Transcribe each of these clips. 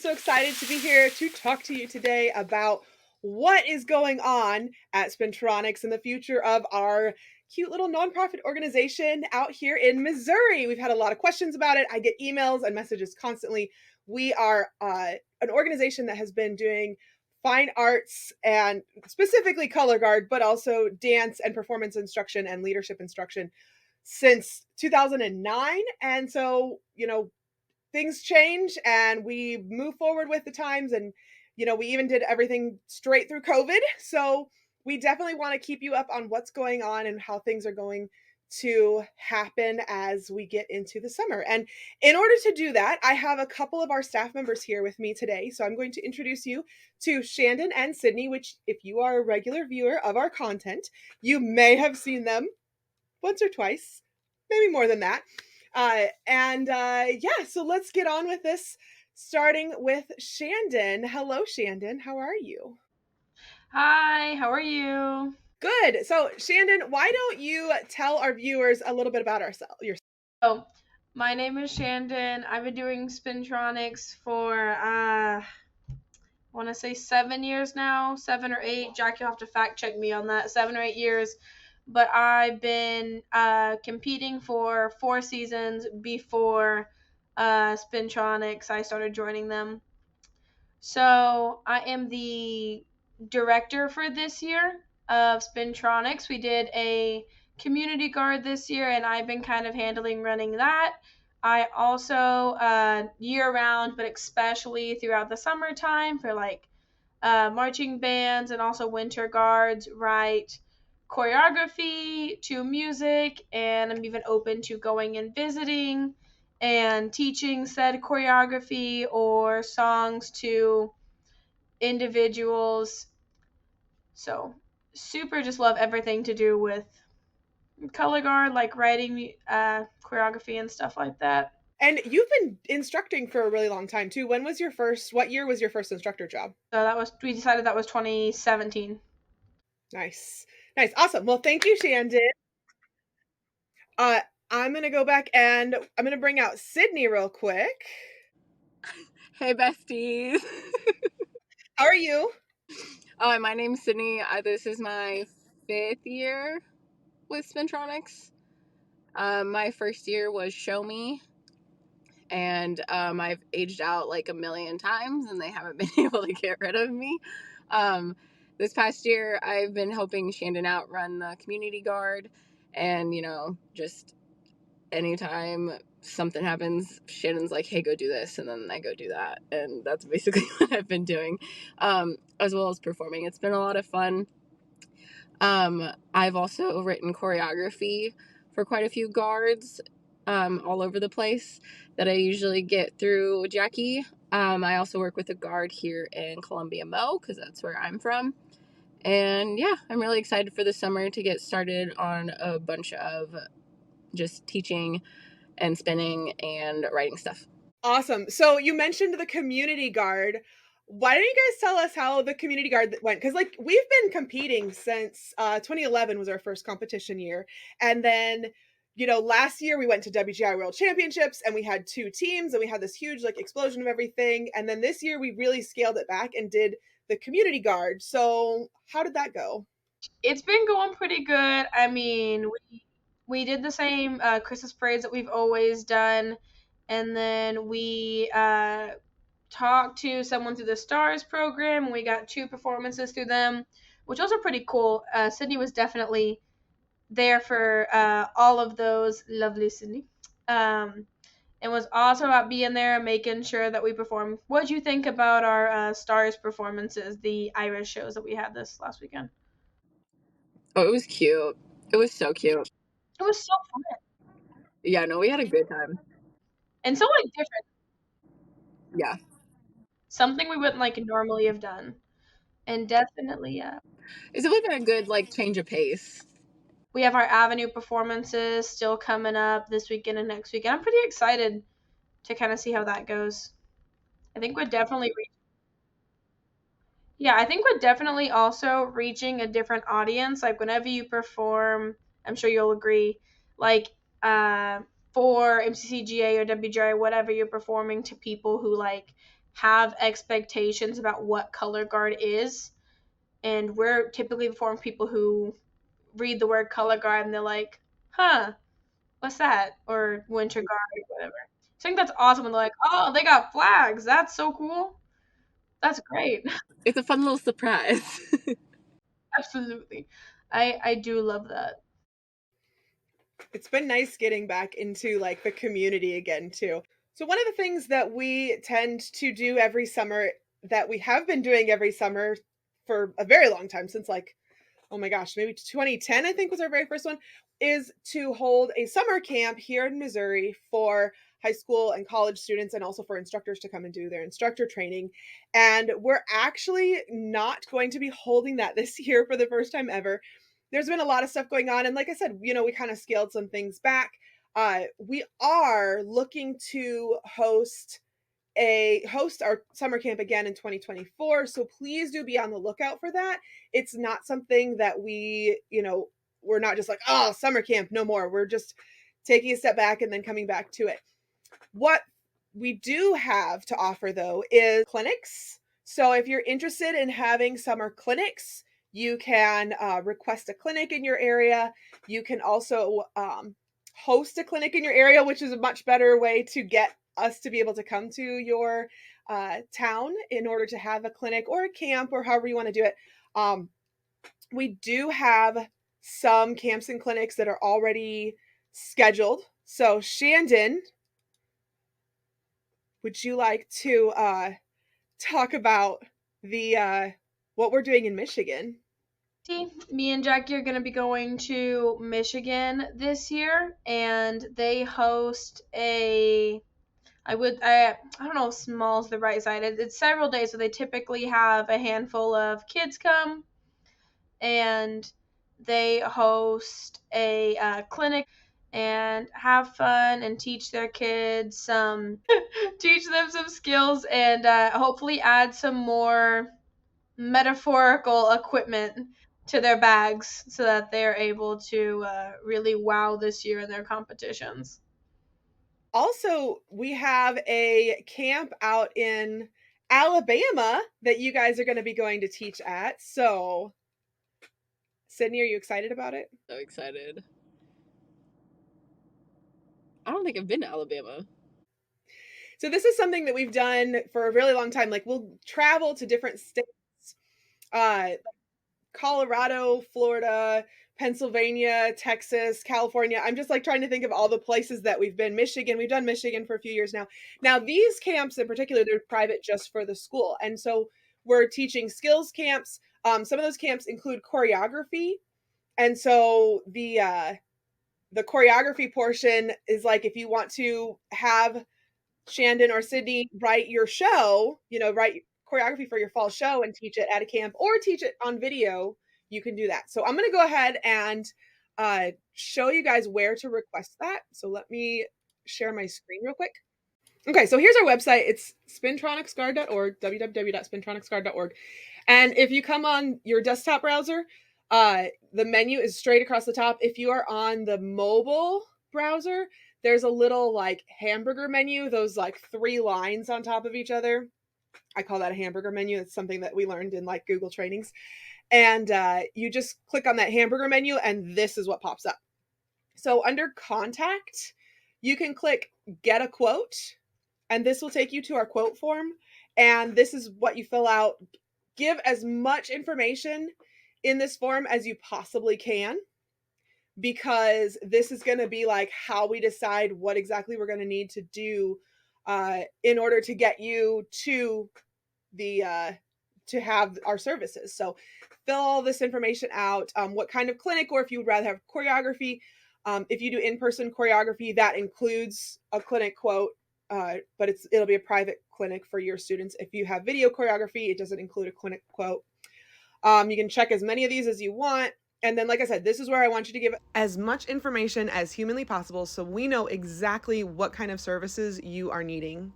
so excited to be here to talk to you today about what is going on at Spintronix and the future of our cute little nonprofit organization out here in Missouri. We've had a lot of questions about it. I get emails and messages constantly. We are an organization that has been doing fine arts and specifically color guard, but also dance and performance instruction and leadership instruction since 2009. And so, things change and we move forward with the times. And, we even did everything straight through COVID. So we definitely want to keep you up on what's going on and how things are going to happen as we get into the summer. And in order to do that, I have a couple of our staff members here with me today. So I'm going to introduce you to Shandon and Sydney, which, if you are a regular viewer of our content, you may have seen them once or twice, maybe more than that. Yeah, so let's get on with this, starting with Shandon. Hello, Shandon. How are you? Hi, how are you? Good. So, Shandon, why don't you tell our viewers a little bit about ourselves? Oh, my name is Shandon. I've been doing Spintronix for I want to say 7 years now, 7 or 8. Jack, you'll have to fact check me on that. 7 or 8 years, but I've been competing for 4 seasons before Spintronix. I started joining them. So I am the director for this year of Spintronix. We did a community guard this year, and I've been kind of handling running that. I also, year round, but especially throughout the summertime for like marching bands and also winter guards, write choreography to music, and I'm even open to going and visiting and teaching said choreography or songs to individuals. So, super just love everything to do with color guard, like writing choreography and stuff like that. And you've been instructing for a really long time too. What year was your first instructor job? So we decided that was 2017. Nice. Nice. Awesome. Well, thank you, Shandon. Uh, I'm going to go back and I'm going to bring out Sydney real quick. Hey, besties. How are you? My name's Sydney. This is my 5th year with Spintronix. My first year was Show Me, and I've aged out like a million times, and they haven't been able to get rid of me. This past year, I've been helping Shandon out run the community guard, and just anytime something happens, Shannon's like, hey, go do this, and then I go do that, and that's basically what I've been doing, as well as performing. It's been a lot of fun. I've also written choreography for quite a few guards all over the place that I usually get through Jackie. I also work with a guard here in Columbia, Mo, because that's where I'm from. And yeah, I'm really excited for the summer to get started on a bunch of just teaching and spinning and writing stuff. Awesome. So you mentioned the community guard. Why don't you guys tell us how the community guard went? Because we've been competing since 2011 was our first competition year, and then last year we went to WGI World Championships and we had 2 teams and we had this huge explosion of everything. And then this year we really scaled it back and did the community guard. So how did that go? It's been going pretty good. I mean, we did the same Christmas parades that we've always done, and then we talked to someone through the Stars program. We got 2 performances through them, which was pretty cool. Sydney was definitely there for all of those. Lovely Sydney. It was also about being there, making sure that we performed. What do you think about our Stars performances, the Irish shows that we had this last weekend? Oh, it was cute. It was so cute. It was so fun Yeah, no, we had a good time. and so different. Yeah. Something we wouldn't normally have done, and definitely It's definitely been a good change of pace. we have our Avenue performances still coming up this weekend and next weekend. I'm pretty excited to kind of see how that goes. I think we're definitely Yeah, I think we're definitely also reaching a different audience. Like whenever you perform, I'm sure you'll agree, like uh for MCCGA or WGA, whatever you're performing to people who have expectations about what color guard is. And we're typically the form of people who read the word color guard and they're like, huh, what's that? Or winter guard, or whatever. So I think that's awesome. And they're like, oh, they got flags. That's so cool. That's great. It's a fun little surprise. Absolutely. I do love that. It's been nice getting back into like the community again too. So one of the things that we tend to do every summer, that we have been doing every summer for a very long time, since like, oh my gosh, maybe 2010, I think was our very first one, is to hold a summer camp here in Missouri for high school and college students, and also for instructors to come and do their instructor training. And we're actually not going to be holding that this year for the first time ever. There's been a lot of stuff going on. And like I said, we kind of scaled some things back. We are looking to host our summer camp again in 2024, so please do be on the lookout for that. It's not something that we're not just like, oh, summer camp no more. We're just taking a step back and then coming back to it. What we do have to offer though is clinics. So if you're interested in having summer clinics, you can request a clinic in your area. You can also host a clinic in your area, which is a much better way to get us to be able to come to your town in order to have a clinic or a camp or however you want to do it. We do have some camps and clinics that are already scheduled. So Shandon, would you like to talk about the what we're doing in Michigan? Me and Jackie are going to be going to Michigan this year, and they host I don't know if small is the right side. It's several days, so they typically have a handful of kids come, and they host a clinic and have fun and teach their kids teach them some skills, and hopefully add some more metaphorical equipment to their bags so that they're able to really wow this year in their competitions. Also, we have a camp out in Alabama that you guys are going to be going to teach at. So, Sydney, are you excited about it? So excited. I don't think I've been to Alabama. So, this is something that we've done for a really long time. Like, we'll travel to different states, uh, Colorado, Florida, Pennsylvania, Texas, California. I'm just like trying to think of all the places that we've been. Michigan, we've done Michigan for a few years now. Now, these camps in particular, they're private just for the school. And so we're teaching skills camps. Some of those camps include choreography. And so the choreography portion is like if you want to have Shandon or Sydney write your show, write choreography for your fall show and teach it at a camp or teach it on video, you can do that. So I'm going to go ahead and show you guys where to request that. So let me share my screen real quick. Okay, so here's our website. It's spintronixguard.org, www.spintronixguard.org. And if you come on your desktop browser, the menu is straight across the top. If you are on the mobile browser, there's a little like hamburger menu, those like three lines on top of each other. I call that a hamburger menu. It's something that we learned in like Google trainings. And you just click on that hamburger menu, and this is what pops up. So under contact, you can click get a quote, and this will take you to our quote form. And this is what you fill out. Give as much information in this form as you possibly can, because this is going to be like how we decide what exactly we're going to need to do in order to get you to the to have our services. So fill all this information out, what kind of clinic, or if you would rather have choreography. If you do in-person choreography, that includes a clinic quote, but it'll be a private clinic for your students. If you have video choreography, it doesn't include a clinic quote. You can check as many of these as you want. And then, like I said, this is where I want you to give as much information as humanly possible so we know exactly what kind of services you are needing.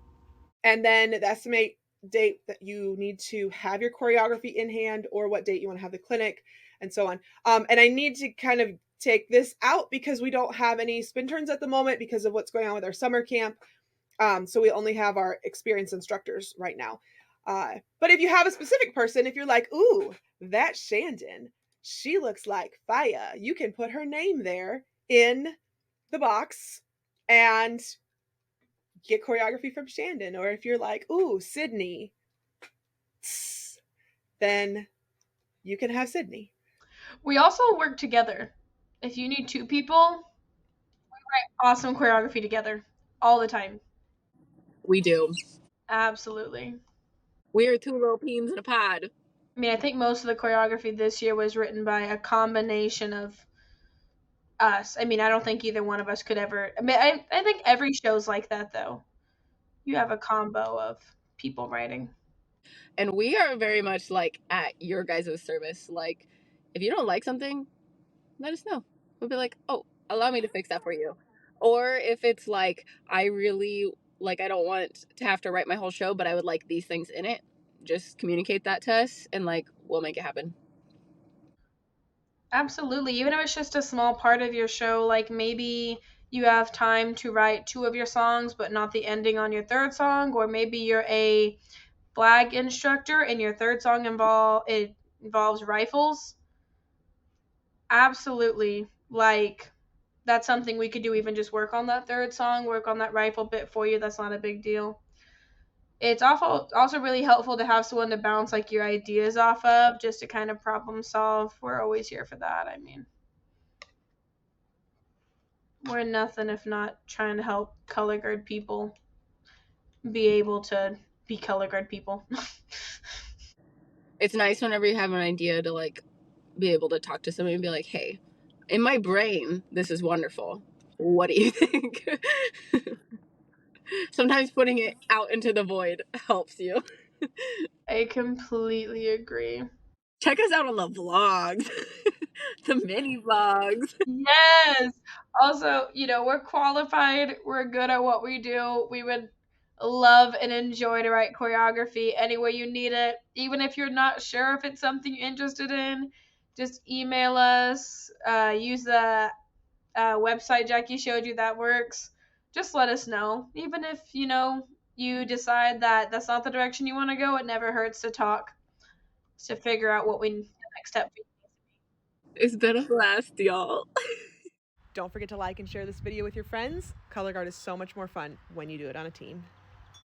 And then the estimate date that you need to have your choreography in hand, or what date you want to have the clinic, and so on. And I need to kind of take this out because we don't have any spin turns at the moment because of what's going on with our summer camp. So we only have our experienced instructors right now. But if you have a specific person, if you're like, ooh, that's Shandon, she looks like Faya, you can put her name there in the box and get choreography from Shandon. Or if you're like, ooh, Sydney, then you can have Sydney. We also work together. If you need two people, awesome choreography together all the time. We do. Absolutely. We are two little peas in a pod. I mean, I think most of the choreography this year was written by a combination of us. I mean, I don't think either one of us could ever. I mean, I think every show's like that, though. You have a combo of people writing. And we are very much like at your guys' service. Like, if you don't like something, let us know. We'll be like, oh, allow me to fix that for you. Or if it's like, I really, like, I don't want to have to write my whole show, but I would like these things in it, just communicate that to us and, like, we'll make it happen. Absolutely. Even if it's just a small part of your show, like maybe you have time to write two of your songs, but not the ending on your third song, or maybe you're a flag instructor and your third song involves rifles. Absolutely. Like that's something we could do, even just work on that third song, work on that rifle bit for you. That's not a big deal. It's also really helpful to have someone to bounce like your ideas off of, just to kind of problem solve. We're always here for that. I mean, we're nothing if not trying to help color guard people be able to be color guard people. It's nice whenever you have an idea to, like, be able to talk to somebody and be like, hey, in my brain, this is wonderful. What do you think? Sometimes putting it out into the void helps you. I completely agree. Check us out on the vlogs, the mini vlogs. Yes. Also, we're qualified. We're good at what we do. We would love and enjoy to write choreography any way you need it. Even if you're not sure if it's something you're interested in, just email us. Use the website Jackie showed you that works. Just let us know. Even if, you decide that that's not the direction you want to go, it never hurts to talk to figure out what the next step. It's been a blast, y'all. Don't forget to like and share this video with your friends. Color guard is so much more fun when you do it on a team.